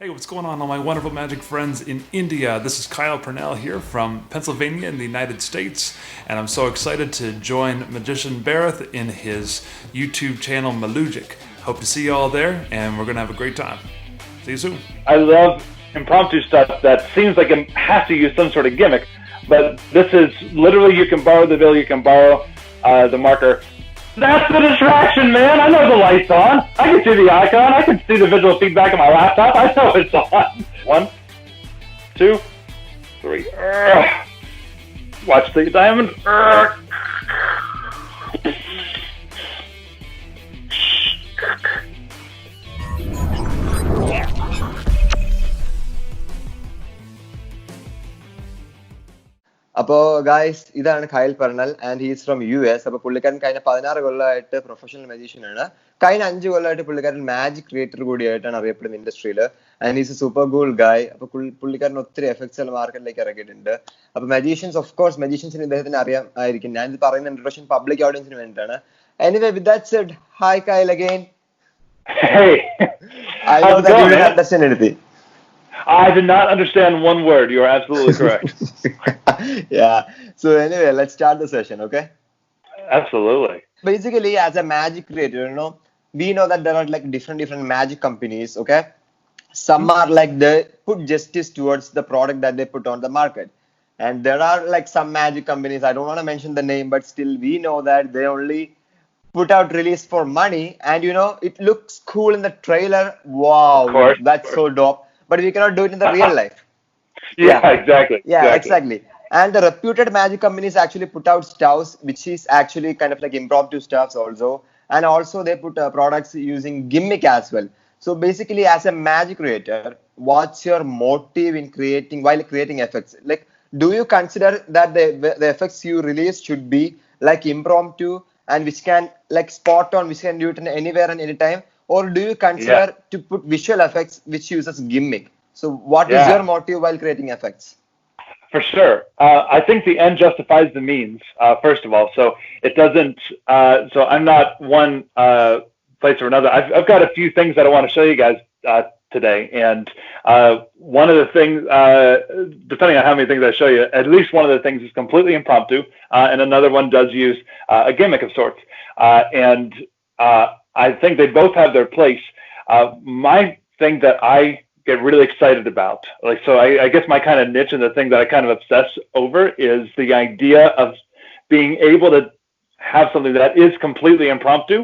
Hey, what's going on, all my wonderful magic friends in India? This is Kyle Purnell here from Pennsylvania in the United States, and I'm so excited to join magician Bharath in his YouTube channel Mallugic. Hope to see you all there, and we're going to have a great time. See you soon. I love impromptu stuff that seems like it has to use some sort of gimmick, but this is literally you can borrow the bill, you can borrow the marker. That's the distraction, man. I know the light's on. I can see the icon. I can see the visual feedback of my laptop. I know it's on. 1, 2, 3. Watch the diamond. അപ്പോൾ guys ഇതാണ് കൈൽ പെർണൽ and he's from US. അപ്പോൾ പുള്ളിക്കാരൻ കഴിഞ്ഞ 16 കൊല്ലമായിട്ട് professional magician ആണ്. കഴിഞ്ഞ 5 കൊല്ലമായിട്ട് പുള്ളിക്കാരൻ മാജിക് ക്രിയേറ്റർ കൂടിയായിട്ടാണ് അറിയപ്പെടുന്നത് ഇൻഡസ്ട്രിയിൽ. And he's a super cool guy. അപ്പോൾ പുള്ളിക്കാരൻ ഒത്തിരി എഫക്ട്സ് മാർക്കറ്റിലേക്ക് ഇറക്കിയിട്ടുണ്ട്. അപ്പോൾ മജീഷ്യൻസ് ഓഫ് കോഴ്സ് മജീഷ്യൻസിന് ഇദ്ദേഹത്തിന് അറിയാം ആയിരിക്കും. ഞാൻ ഇത് പറയുന്ന ഇൻട്രൊഡക്ഷൻ പബ്ലിക് ഓഡിയൻസിന് വേണ്ടിയിട്ടാണ്. Anyway with that said, hi Kyle again. Hey, I know that you didn't understand anything. I did not understand one word. You are absolutely correct. Yeah. So anyway, let's start the session, okay? Absolutely. Basically, as a magic creator, we know that there are like different magic companies, okay? Some are like they put justice towards the product that they put on the market. And there are like some magic companies, I don't want to mention the name, but still we know that they only put out release for money. And it looks cool in the trailer. Wow, that's so dope. But we cannot do it in the real life. Yeah, exactly. Yeah, exactly. And the reputed magic companies actually put out stuffs, which is actually kind of like impromptu stuffs also. And also they put products using gimmick as well. So basically, as a magic creator, what's your motive in while creating effects? Like, do you consider that the effects you release should be like impromptu and which can like spot on, which can do it in anywhere and anytime? Or do you consider to put visual effects which uses gimmick? So what is your motive while creating effects? For sure. I think the end justifies the means, first of all. So it doesn't, so I'm not one place or another. I've got a few things that I want to show you guys today. And one of the things, depending on how many things I show you, at least one of the things is completely impromptu. And another one does use a gimmick of sorts. And I think they both have their place. My thing that I get really excited about, so I guess my kind of niche and the thing that I kind of obsess over is the idea of being able to have something that is completely impromptu,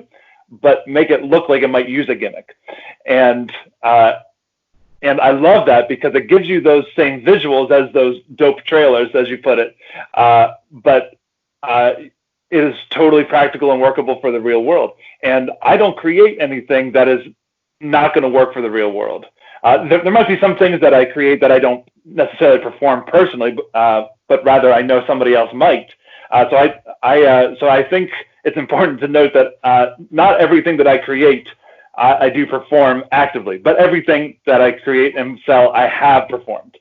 but make it look like it might use a gimmick. And I love that because it gives you those same visuals as those dope trailers, as you put it. But it is totally practical and workable for the real world. And I don't create anything that is not going to work for the real world. There might be some things that I create that I don't necessarily perform personally, but rather I know somebody else might. So I think it's important to note that not everything that I create I do perform actively, but everything that I create and sell I have performed.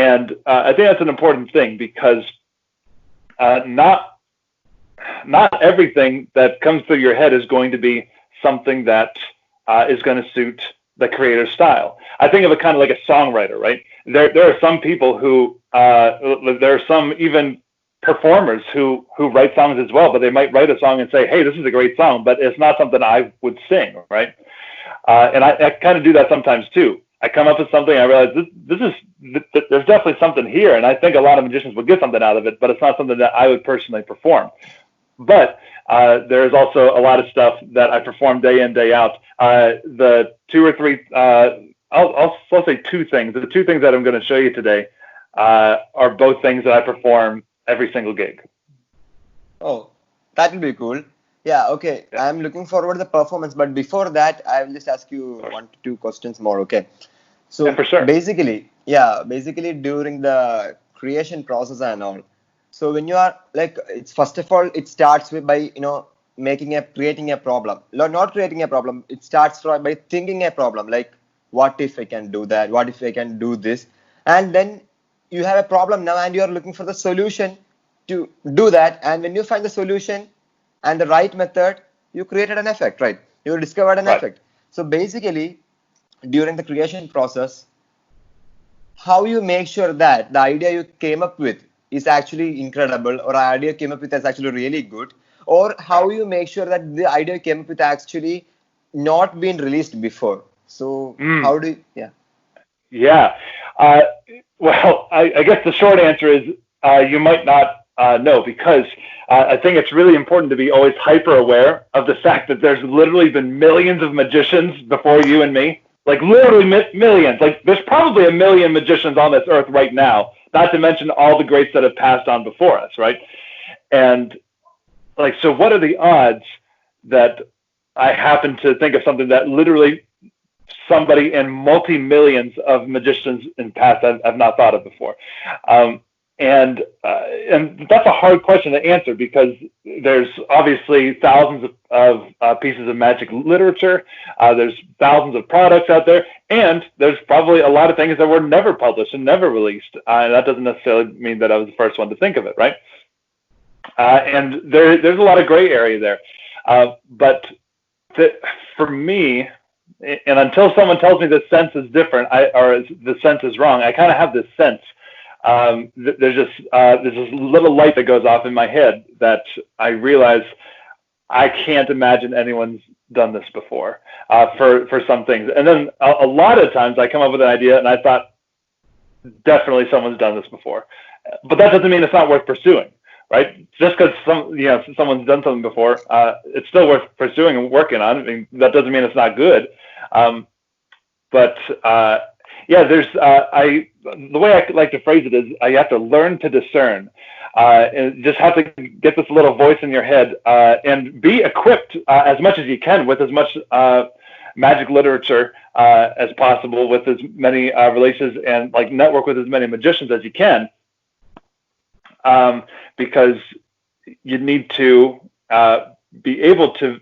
And I think that's an important thing because not everything that comes through your head is going to be something that is going to suit the creator's style. I think of it kind of like a songwriter, right? There are some people who, there are some even performers who write songs as well, but they might write a song and say, hey, this is a great song, but it's not something I would sing, right? And I kind of do that sometimes too. I come up with something, I realize there's definitely something here, and I think a lot of magicians would get something out of it, but it's not something that I would personally perform. But there's also a lot of stuff that I perform day in, day out. The 2 or 3, I'll say 2 things. The 2 things that I'm going to show you today are both things that I perform every single gig. Oh, that will be cool. Yeah, okay. Yeah. I'm looking forward to the performance, but before that, I will just ask you 1 to 2 questions more, okay? So yeah, for sure. Basically during the creation process and all. So when you are like, it's first of all, it starts with by creating a problem. Not creating a problem. It starts by thinking a problem. Like, what if I can do that? What if I can do this? And then you have a problem now, and you are looking for the solution to do that. And when you find the solution and the right method, you created an effect, right? You discovered an effect. So basically, during the creation process, how you make sure that the idea you came up with is actually incredible, or the idea you came up with is actually really good, or how you make sure that the idea you came up with actually not been released before. So Mm. how do you, yeah. Yeah. Well, I guess the short answer is you might not know, because I think it's really important to be always hyper aware of the fact that there's literally been millions of magicians before you and me. Like literally millions. Like there's probably a million magicians on this earth right now, not to mention all the greats that have passed on before us, right? And like, so what are the odds that I happen to think of something that literally somebody in multi-millions of magicians in the past I've not thought of before? And that's a hard question to answer, because there's obviously thousands of pieces of magic literature. There's thousands of products out there, and there's probably a lot of things that were never published and never released. And that doesn't necessarily mean that I was the first one to think of it, right? And there's a lot of gray area there. But for me, and until someone tells me the sense is different, or the sense is wrong, I kind of have this sense. There's this little light that goes off in my head that I realize I can't imagine anyone's done this before for some things. And then a lot of times I come up with an idea and I thought, definitely someone's done this before. But that doesn't mean it's not worth pursuing, right? Just because someone's done something before, it's still worth pursuing and working on. I mean, that doesn't mean it's not good. Yeah, there's the way I like to phrase it is you have to learn to discern, and just have to get this little voice in your head, and be equipped as much as you can with as much magic literature as possible, with as many releases, and like network with as many magicians as you can, because you need to be able to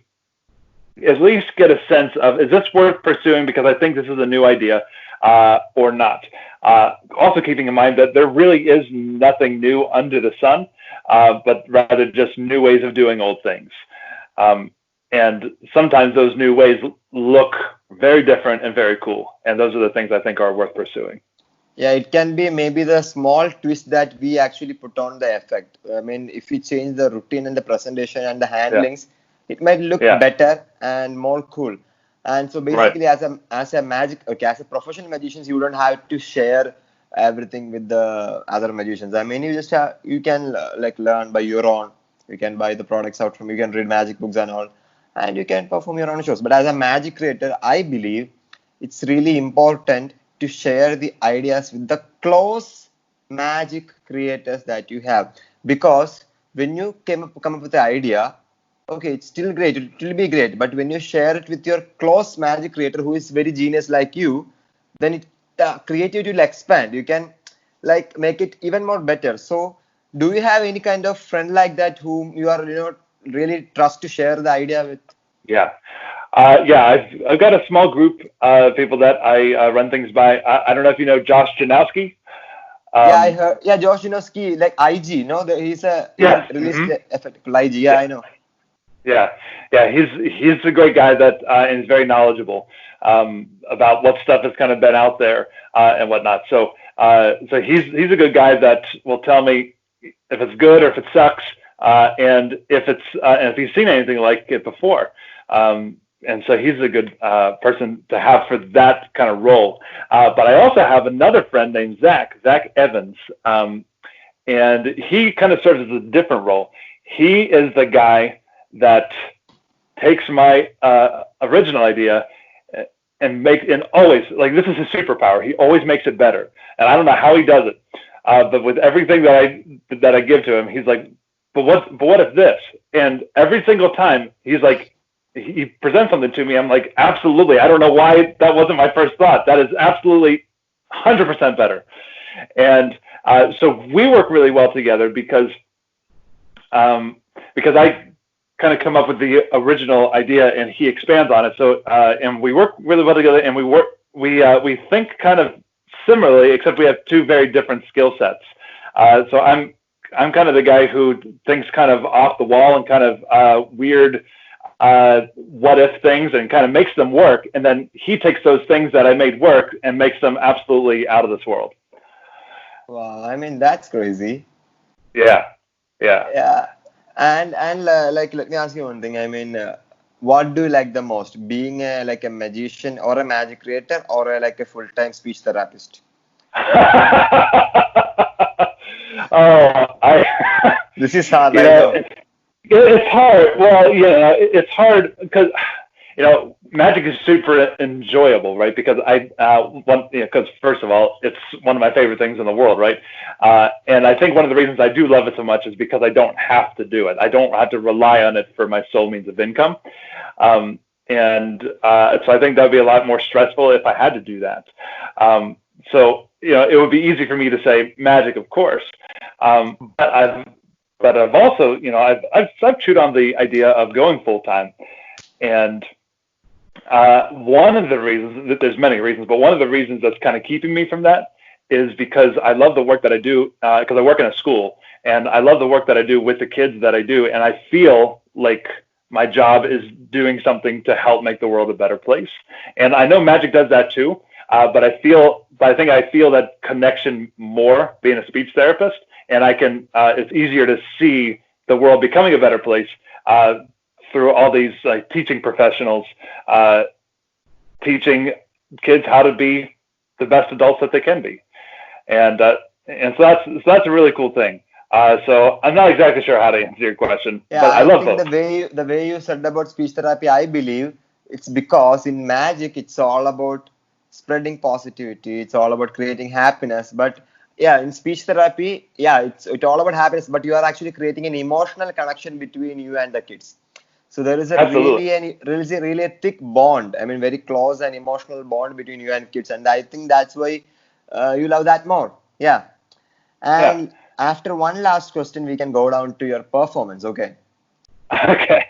at least get a sense of, is this worth pursuing because I think this is a new idea, or not. Also keeping in mind that there really is nothing new under the sun, but rather just new ways of doing old things. And sometimes those new ways look very different and very cool. And those are the things I think are worth pursuing. Yeah, it can be maybe the small twist that we actually put on the effect. I mean, if we change the routine and the presentation and the handlings, it might look better and more cool. And so basically, as a professional magician, you don't have to share everything with the other magicians. I mean, you can like learn by your own. You can buy the products out from. You can read magic books and all, and you can perform your own shows. But as a magic creator, I believe it's really important to share the ideas with the close magic creators that you have, because when you come up with the idea, okay, it's still great, it will be great, but when you share it with your close magic creator who is very genius like you, then creativity will expand. You can like make it even more better. So do you have any kind of friend like that whom you are really trust to share the idea with? Yeah. I've got a small group of people that I run things by. I don't know if you know Josh Janowski. Yeah, I heard. Yeah, Josh Janowski, like IG. No, he's a released effective IG. Yeah, I know. Yeah, he's a great guy that is very knowledgeable about what stuff has kind of been out there and whatnot. So he's a good guy that will tell me if it's good or if it sucks, and if he's seen anything like it before. And so he's a good person to have for that kind of role. But I also have another friend named Zach Evans, and he kind of serves as a different role. He is the guy that takes my original idea and always, like, this is his superpower. He always makes it better, and I don't know how he does it. But with everything that I give to him, he's like, but what if this? And every single time he's like, he presents something to me, I'm like, absolutely. I don't know why that wasn't my first thought. That is absolutely 100% better. And so we work really well together because I kind of come up with the original idea and he expands on it. So and we work really well together, and we think kind of similarly, except we have two very different skill sets. So I'm kind of the guy who thinks kind of off the wall and kind of weird what if things and kind of makes them work. And then he takes those things that I made work and makes them absolutely out of this world. Wow, I mean that's crazy. Yeah. Yeah. Yeah, and like let me ask you one thing. I mean, what do you like the most? Being like a magician or a magic creator or like a full-time speech therapist? Oh, This is hard, you I know, know. it's hard. Well, it's hard because, magic is super enjoyable, right? Because because first of all, it's one of my favorite things in the world, right? And I think one of the reasons I do love it so much is because I don't have to do it. I don't have to rely on it for my sole means of income. So I think that would be a lot more stressful if I had to do that. So it would be easy for me to say magic, of course. But I've also, I've chewed on the idea of going full time, and one of the reasons, there's many reasons, but one of the reasons that's kind of keeping me from that is because I love the work that I do, because I work in a school, and I love the work that I do with the kids that I do, and I feel like my job is doing something to help make the world a better place. And I know magic does that too, but I think I feel that connection more being a speech therapist, and it's easier to see the world becoming a better place through all these teaching professionals, teaching kids how to be the best adults that they can be, and so that's a really cool thing. So I'm not exactly sure how to answer your question, Yeah, but I I love think both. the way you said about speech therapy, I believe it's because in magic it's all about spreading positivity. It's all about creating happiness. But yeah, in speech therapy, yeah, it's all about happiness. But you are actually creating an emotional connection between you and the kids. So there is a Absolutely. really a thick bond. I mean, very close and emotional bond between you and kids, and I think that's why you love that more. Yeah. Yeah. And after one last question, we can go down to your performance. Okay. Okay.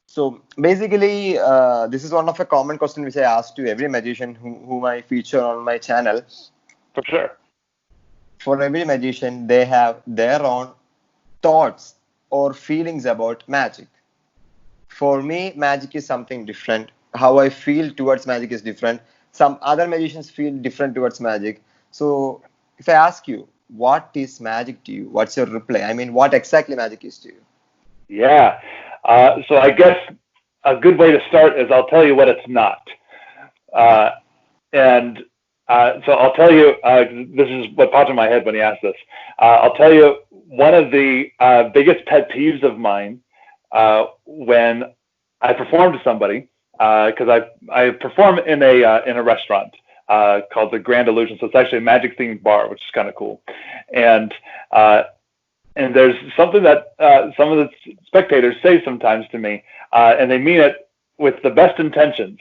So basically, this is one of a common question which I ask to every magician whom I feature on my channel. For sure. For every magician, they have their own thoughts or feelings about magic. For me, magic is something different. How I feel towards magic is different. Some other magicians feel different towards magic. So if I ask you, what is magic to you? What's your reply? I mean, what exactly magic is to you? Yeah. So I guess a good way to start is I'll tell you what it's not. Uh, and so I'll tell you, this is what popped in my head when you asked this. I'll tell you one of the biggest pet peeves of mine when I perform to somebody, because I perform in a restaurant called the Grand Illusion. So it's actually a magic themed bar, which is kind of cool. And there's something that some of the spectators say sometimes to me, and they mean it with the best intentions.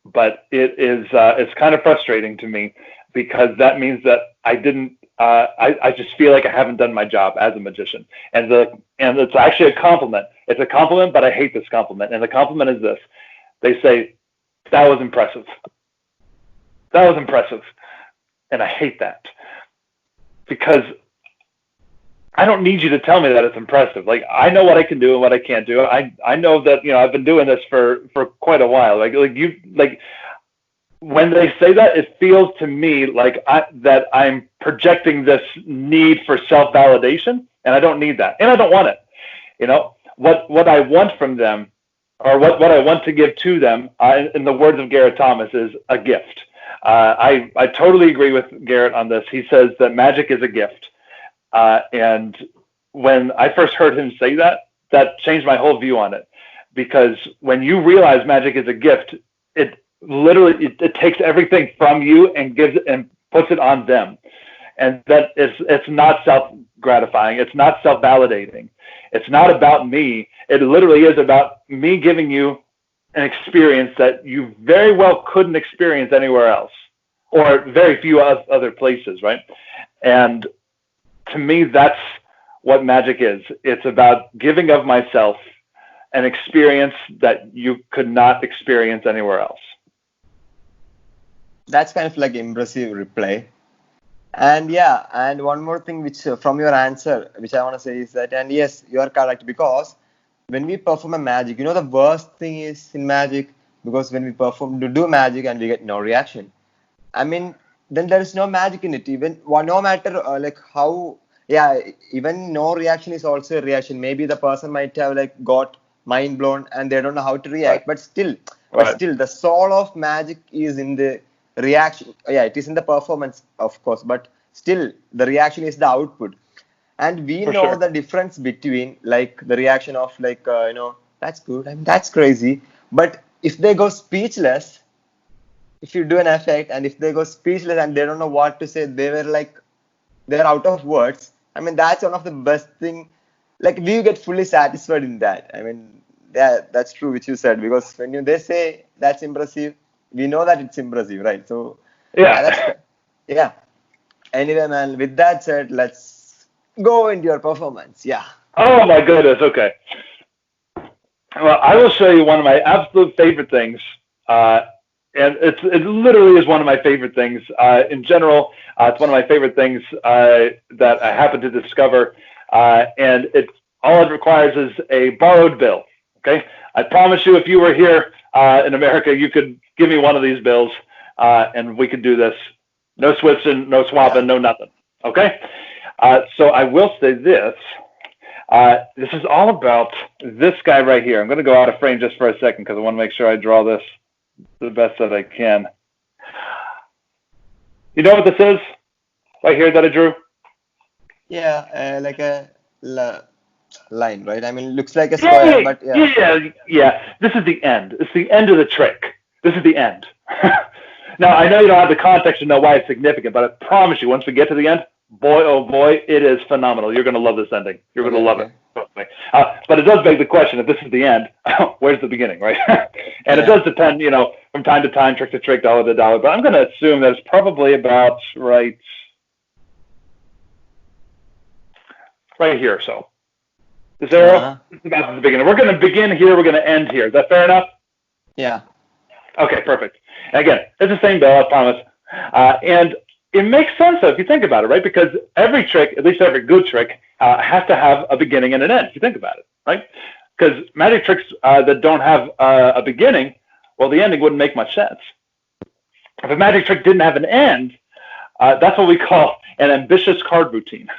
But it's kind of frustrating to me because that means that I didn't. I just feel like I haven't done my job as a magician, and it's actually a compliment. It's a compliment, but I hate this compliment. And the compliment is this: they say, "That was impressive. That was impressive," and I hate that because I don't need you to tell me that it's impressive. Like, I know what I can do and what I can't do. I know that, I've been doing this for quite a while. Like when they say that, it feels to me like that I'm projecting this need for self-validation, and I don't need that. And I don't want it. What I want from them, or what I want to give to them, in the words of Garrett Thomas, is a gift. I totally agree with Garrett on this. He says that magic is a gift. And when I first heard him say that, that changed my whole view on it. Because when you realize magic is a gift, it literally it takes everything from you and gives it and puts it on them. And that it's not self-gratifying. It's not self-validating. It's not about me. It literally is about me giving you an experience that you very well couldn't experience anywhere else, or very few other places, right? And to me, that's what magic is. It's about giving of myself an experience that you could not experience anywhere else. That's kind of like impressive reply. And yeah, and one more thing which from your answer, which I want to say is that, and yes, you are correct, because when we perform a magic, the worst thing is in magic, because when we do magic and we get no reaction, I mean, then there is no magic in it. Even no matter like how, yeah, even no reaction is also a reaction. Maybe the person might have like got mind blown and they don't know how to react. Right. But still, the soul of magic is in the reaction. Yeah, it is in the performance, of course. But still, the reaction is the output. And we For know sure. the difference between like the reaction of like that's good, I mean, that's crazy. But if they go speechless, if you do an effect and if they go speechless and they don't know what to say, they're out of words. I mean, that's one of the best thing. Like we get fully satisfied in that. I mean, that's true which you said, because when they say that's impressive, we know that it's impressive, right? So Yeah. yeah. Anyway, man, with that said, let's go into your performance. Yeah. Oh my goodness. Okay. Well, I will show you one of my absolute favorite things, and it literally is one of my favorite things in general. It's one of my favorite things that I happen to discover, and all it requires is a borrowed bill. Okay, I promise you, if you were here in America, you could give me one of these bills, and we could do this. No switching, no swapping, no nothing. Okay, so I will say this. This is all about this guy right here. I'm going to go out of frame just for a second because I want to make sure I draw this the best that I can. You know what this is? Right here that I drew? Yeah, like a line, right? I mean, it looks like a square, but yeah. This is the end. It's the end of the trick. This is the end. Now, I know you don't have the context to know why it's significant, but I promise you, once we get to the end, boy, oh boy, it is phenomenal. You're going to love this ending. You're going to love it. But it does beg the question, if this is the end, where's the beginning, right? And it does depend, from time to time, trick to trick, dollar to dollar. But I'm going to assume that it's probably about right here. So this arrow is about the beginning. We're going to begin here. We're going to end here. Is that fair enough? Yeah. Okay, perfect. And again, it's the same bill, I promise. And it makes sense if you think about it, right? Because every trick, at least every good trick, has to have a beginning and an end, if you think about it, right? Because magic tricks that don't have a beginning, well, the ending wouldn't make much sense. If a magic trick didn't have an end, that's what we call an ambitious card routine.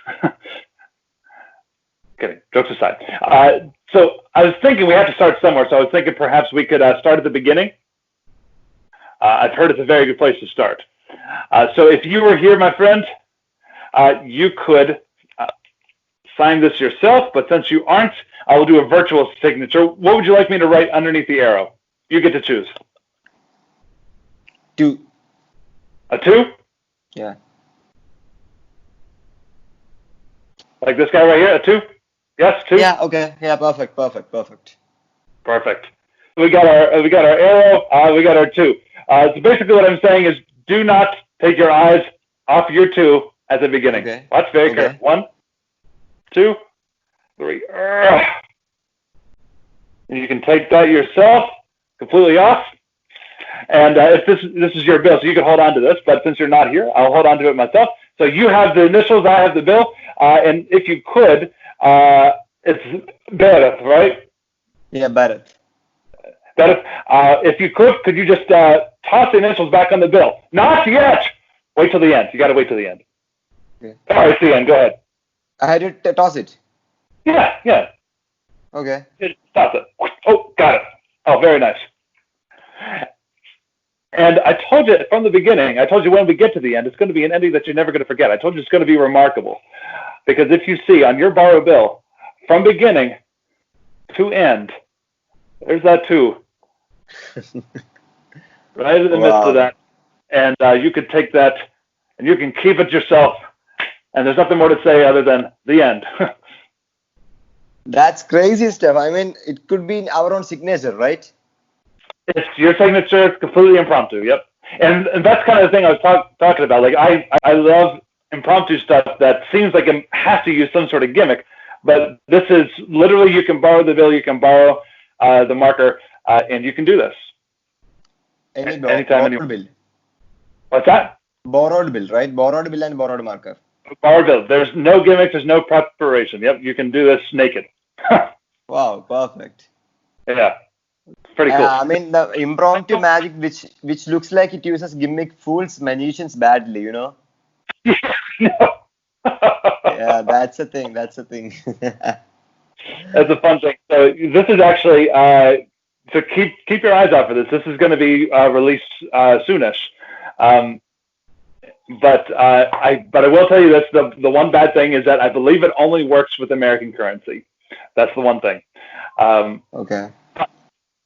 Kidding, jokes aside. So I was thinking we have to start somewhere, so I was thinking perhaps we could start at the beginning. I've heard it's a very good place to start. So if you were here, my friend, you could sign this yourself, but since you aren't, I will do a virtual signature. What would you like me to write underneath the arrow? You get to choose. 2. A 2? Yeah. Like this guy right here, a 2? Yes, 2? Yeah, okay. Yeah, perfect. Perfect. We got our arrow, we got our 2. So basically what I'm saying is do not take your eyes off your 2 at the beginning. Okay. Watch very careful. 1, 2, 3. And you can take that yourself completely off. And if this is your bill, so you can hold on to this, but since you're not here, I'll hold on to it myself. So you have the initials, I have the bill, and if you could, it's Bharath, right? Yeah, Bharath. Bharath, if you could you just toss the initials back on the bill? Not yet. Wait till the end. You got to wait till the end. Okay. All right, it's the end. Go ahead. I had to toss it. Yeah. Okay. Toss it. Oh, got it. Oh, very nice. And I told you from the beginning, when we get to the end, it's going to be an ending that you're never going to forget. I told you it's going to be remarkable. Because if you see on your borrow bill, from beginning to end, there's that 2. Right in the midst of that. And you could take that and you can keep it yourself. And there's nothing more to say other than the end. That's crazy stuff. I mean, it could be our own signature, right? It's your signature. It's completely impromptu. Yep. And that's kind of the thing I was talking about. Like I love impromptu stuff that seems like it has to use some sort of gimmick. But this is literally, you can borrow the bill, you can borrow the marker, and you can do this. Borrowed bill. What's that? Borrowed bill, right? Borrowed bill and borrowed marker. Borrowed bill. There's no gimmick. There's no preparation. Yep, you can do this naked. Wow, perfect. Yeah, it's pretty cool. I mean, the impromptu magic, which looks like it uses gimmick, fools magicians badly, you know. No. Yeah, that's the thing. That's the thing. That's a fun thing. So this is actually so keep your eyes out for this. This is going to be released soonish. Um, but I will tell you this: the one bad thing is that I believe it only works with American currency. That's the one thing. Okay.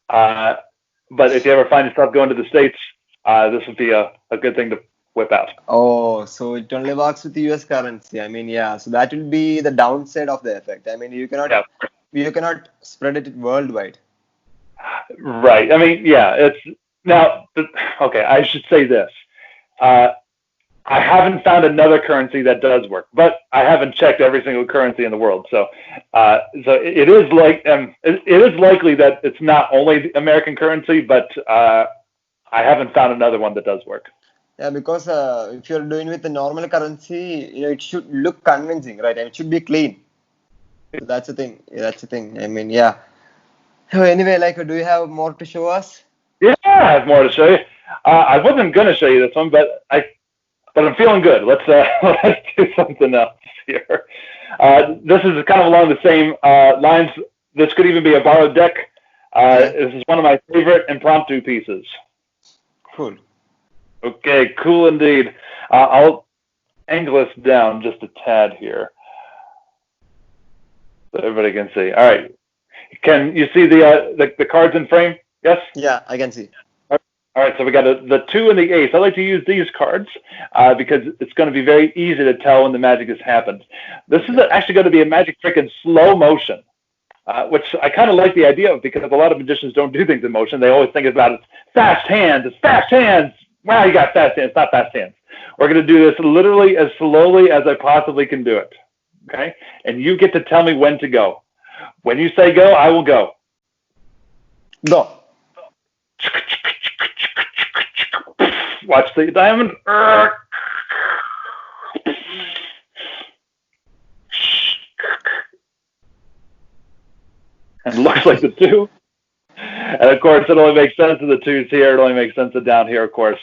But if you ever find yourself going to the States, this would be a good thing to whip out. Oh, so it only works with US currency. I mean, yeah. So that will be the downside of the effect. I mean, Yeah. you cannot spread it worldwide. Right. I mean, yeah. It's now. Okay. I should say this. I haven't found another currency that does work, but I haven't checked every single currency in the world. So it is it is likely that it's not only the American currency, but I haven't found another one that does work. Yeah, because if you're doing with the normal currency, it should look convincing, right? And it should be clean. So that's the thing. Yeah, that's the thing. I mean, yeah. So anyway, like, do you have more to show us? Yeah, I have more to show you. I wasn't gonna show you this one, but I'm feeling good. Let's let's do something else here. This is kind of along the same lines. This could even be a borrowed deck. This is one of my favorite impromptu pieces. Cool. Okay, cool indeed. I'll angle this down just a tad here so everybody can see. All right. Can you see the cards in frame? Yes? Yeah, I can see. All right, so we got the 2 and the ace. I like to use these cards because it's going to be very easy to tell when the magic has happened. This is actually going to be a magic trick in slow motion, which I kind of like the idea of because a lot of magicians don't do things in motion. They always think about it, fast hands, it's fast hands. Wow, you got fast hands, not fast hands. We're going to do this literally as slowly as I possibly can do it, okay? And you get to tell me when to go. When you say go, I will go. Go. Watch the diamond. And looks like the 2. And of course, it only makes sense of the 2s here. It only makes sense of down here, of course,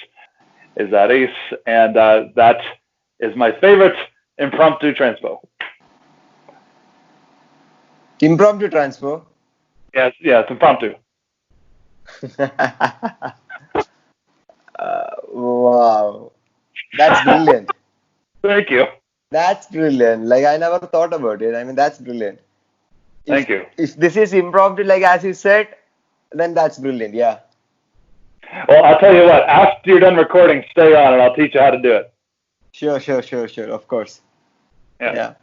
is that ace. And that is my favorite impromptu transpo. Impromptu transfer. Yes, it's impromptu. Wow. That's brilliant. Thank you. That's brilliant. Like, I never thought about it. I mean, that's brilliant. Thank you. If this is impromptu, like as you said, then that's brilliant. Yeah. Well, I'll tell you what. After you're done recording, stay on, and I'll teach you how to do it. Sure. Of course. Yeah.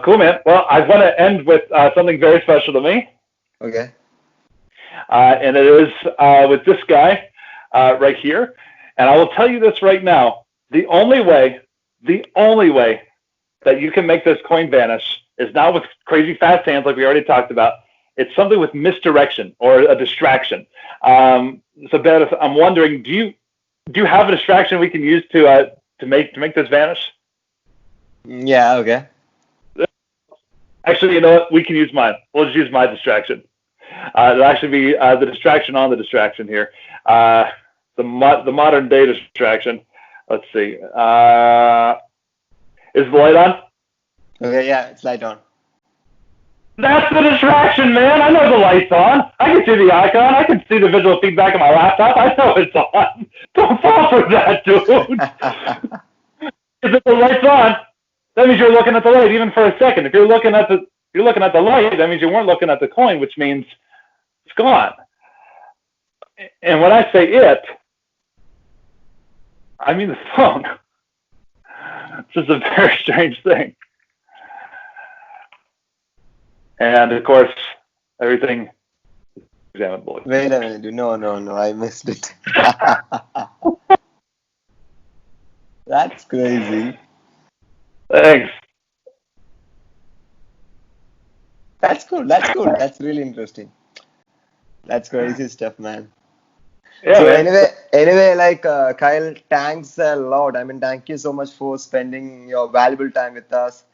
Cool, man. Well, I want to end with something very special to me. Okay. And it is with this guy right here. And I will tell you this right now. The only way that you can make this coin vanish is not with crazy fast hands like we already talked about. It's something with misdirection or a distraction. So, Bharath, I'm wondering, do you have a distraction we can use to make this vanish? Yeah. Okay. Actually, you know what? We can use mine. We'll just use my distraction. It'll actually be the distraction on the distraction here. The modern day distraction. Let's see. Is the light on? Okay. Yeah, it's light on. That's the distraction, man. I know the light's on. I can see the icon. I can see the visual feedback on my laptop. I know it's on. Don't fall for that, dude. If the light's on, that means you're looking at the light even for a second. If you're looking at the light, that means you weren't looking at the coin, which means it's gone. And when I say it, I mean the phone. It's just a very strange thing. And of course, everything is examinable. Wait a minute. No, I missed it. That's crazy. Thanks. That's cool. That's really interesting. That's crazy stuff, man. Yeah, So man. anyway, like Kyle, thanks a lot. I mean, thank you so much for spending your valuable time with us.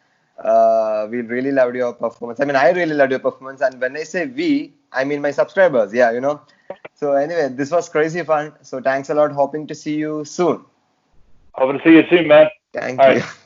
We really loved your performance. I mean, I really loved your performance. And when I say we, I mean my subscribers. Yeah, So anyway, this was crazy fun. So thanks a lot. Hoping to see you soon. Hoping to see you soon, man. Thank All you. right.